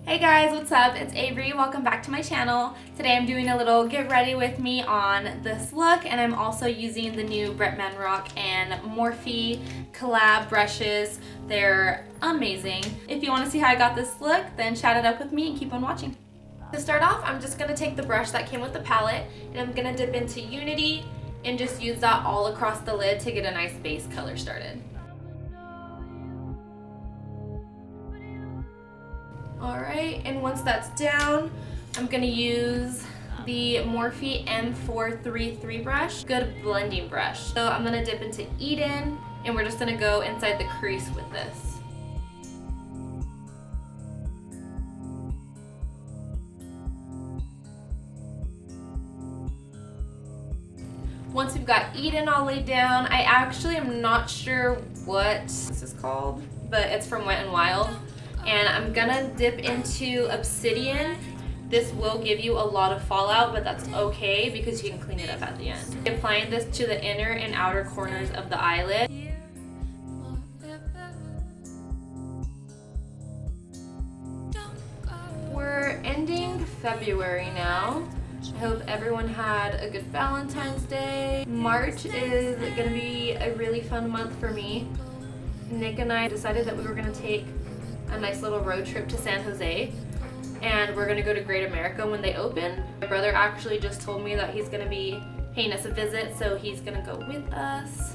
Hey guys, what's up? It's Avery. Welcome back to my channel. Today I'm doing a little get ready with me on this look, and I'm also using the new Bretman Rock and Morphe collab brushes. They're amazing. If you want to see how I got this look, then chat it up with me and keep on watching. To start off, I'm just going to take the brush that came with the palette and I'm going to dip into Unity and just use that all across the lid to get a nice base color started. Alright, and once that's down, I'm going to use the Morphe M433 brush. Good blending brush. So I'm going to dip into Eden, and we're just going to go inside the crease with this. Once we've got Eden all laid down, I actually am not sure what this is called, but it's from Wet n Wild. And I'm gonna dip into Obsidian. This will give you a lot of fallout, but that's okay because you can clean it up at the end. Applying this to the inner and outer corners of the eyelid. We're ending February now. I hope everyone had a good Valentine's Day. March is gonna be a really fun month for me. Nick and I decided that we were gonna take a nice little road trip to San Jose, and we're gonna go to Great America when they open. My brother actually just told me that he's gonna be paying us a visit, so he's gonna go with us.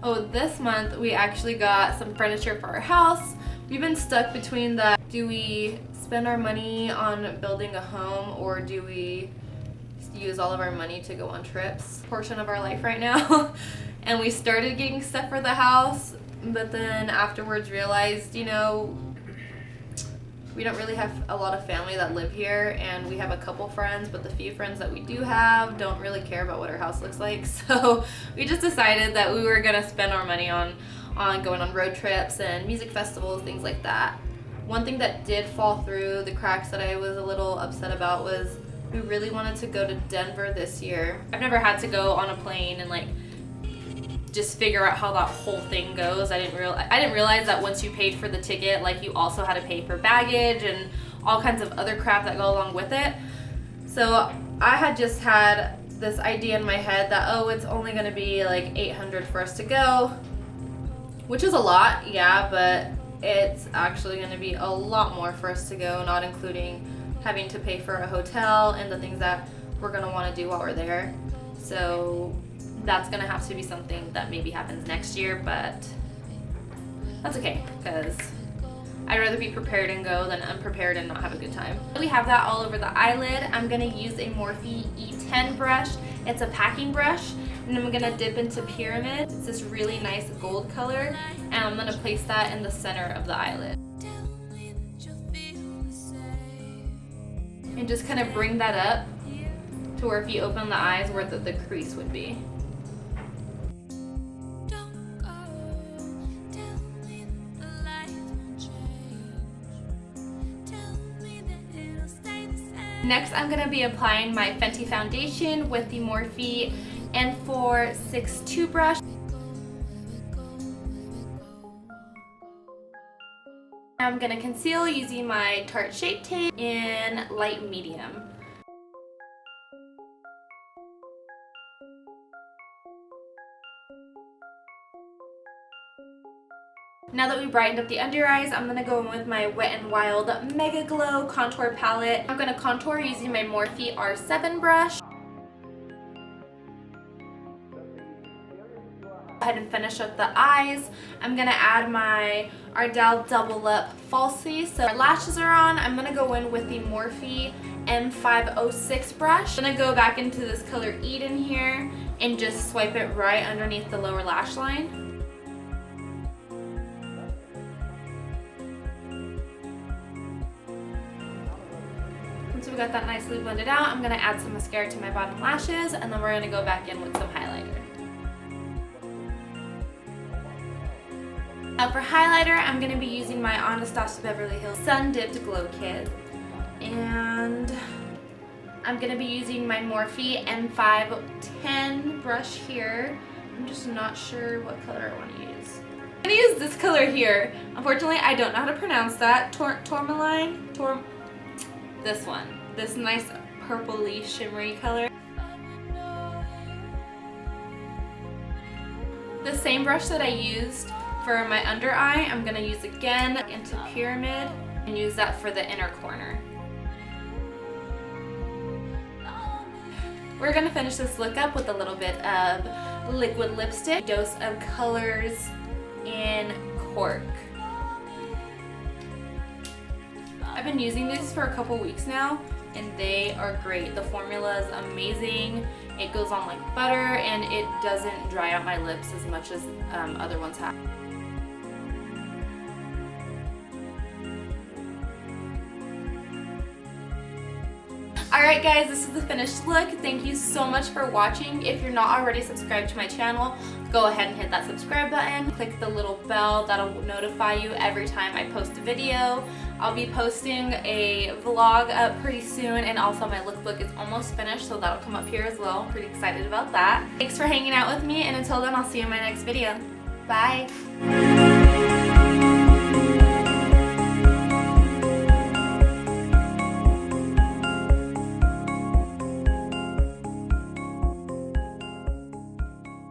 Oh, this month we actually got some furniture for our house. We've been stuck between the, do we spend our money on building a home or do we use all of our money to go on trips portion of our life right now. And we started getting stuff for the house, but then afterwards realized, you know, we don't really have a lot of family that live here, and we have a couple friends, but the few friends that we do have don't really care about what our house looks like. So we just decided that we were gonna spend our money on going on road trips and music festivals, things like that. One thing that did fall through the cracks that I was a little upset about was we really wanted to go to Denver this year. I've never had to go on a plane and like just figure out how that whole thing goes. I didn't realize that once you paid for the ticket, like you also had to pay for baggage and all kinds of other crap that go along with it. So I had just had this idea in my head that, oh, it's only gonna be like $800 for us to go, which is a lot, yeah, but it's actually gonna be a lot more for us to go, not including having to pay for a hotel and the things that we're gonna wanna do while we're there. So that's gonna have to be something that maybe happens next year, but that's okay, because I'd rather be prepared and go than unprepared and not have a good time. We have that all over the eyelid. I'm gonna use a Morphe E10 brush. It's a packing brush, and I'm gonna dip into Pyramid. It's this really nice gold color, and I'm gonna place that in the center of the eyelid. And just kind of bring that up to where if you open the eyes where the crease would be. Next, I'm going to be applying my Fenty foundation with the Morphe N462 brush. I'm going to conceal using my Tarte Shape Tape in light medium. Now that we brightened up the under eyes, I'm going to go in with my Wet n Wild Mega Glow Contour Palette. I'm going to contour using my Morphe R7 brush. Go ahead and finish up the eyes. I'm going to add my Ardell Double Up Falsies. So our lashes are on. I'm going to go in with the Morphe M506 brush. I'm going to go back into this color Eden here and just swipe it right underneath the lower lash line. Once we got that nicely blended out, I'm going to add some mascara to my bottom lashes, and then we're going to go back in with some highlighter. Now for highlighter, I'm going to be using my Anastasia Beverly Hills Sun Dipped Glow Kit. And I'm going to be using my Morphe M510 brush here. I'm just not sure what color I want to use. I'm gonna use this color here. Unfortunately, I don't know how to pronounce that. Tourmaline? This one. This nice purpley shimmery color. The same brush that I used for my under eye, I'm gonna use again into Pyramid and use that for the inner corner. We're gonna finish this look up with a little bit of liquid lipstick, dose of colors in Cork. I've been using these for a couple weeks now and they are great. The formula is amazing. It goes on like butter and it doesn't dry out my lips as much as other ones have. Alright guys, this is the finished look. Thank you so much for watching. If you're not already subscribed to my channel, go ahead and hit that subscribe button. Click the little bell, that'll notify you every time I post a video. I'll be posting a vlog up pretty soon, and also my lookbook is almost finished, so that'll come up here as well. I'm pretty excited about that. Thanks for hanging out with me, and until then, I'll see you in my next video. Bye!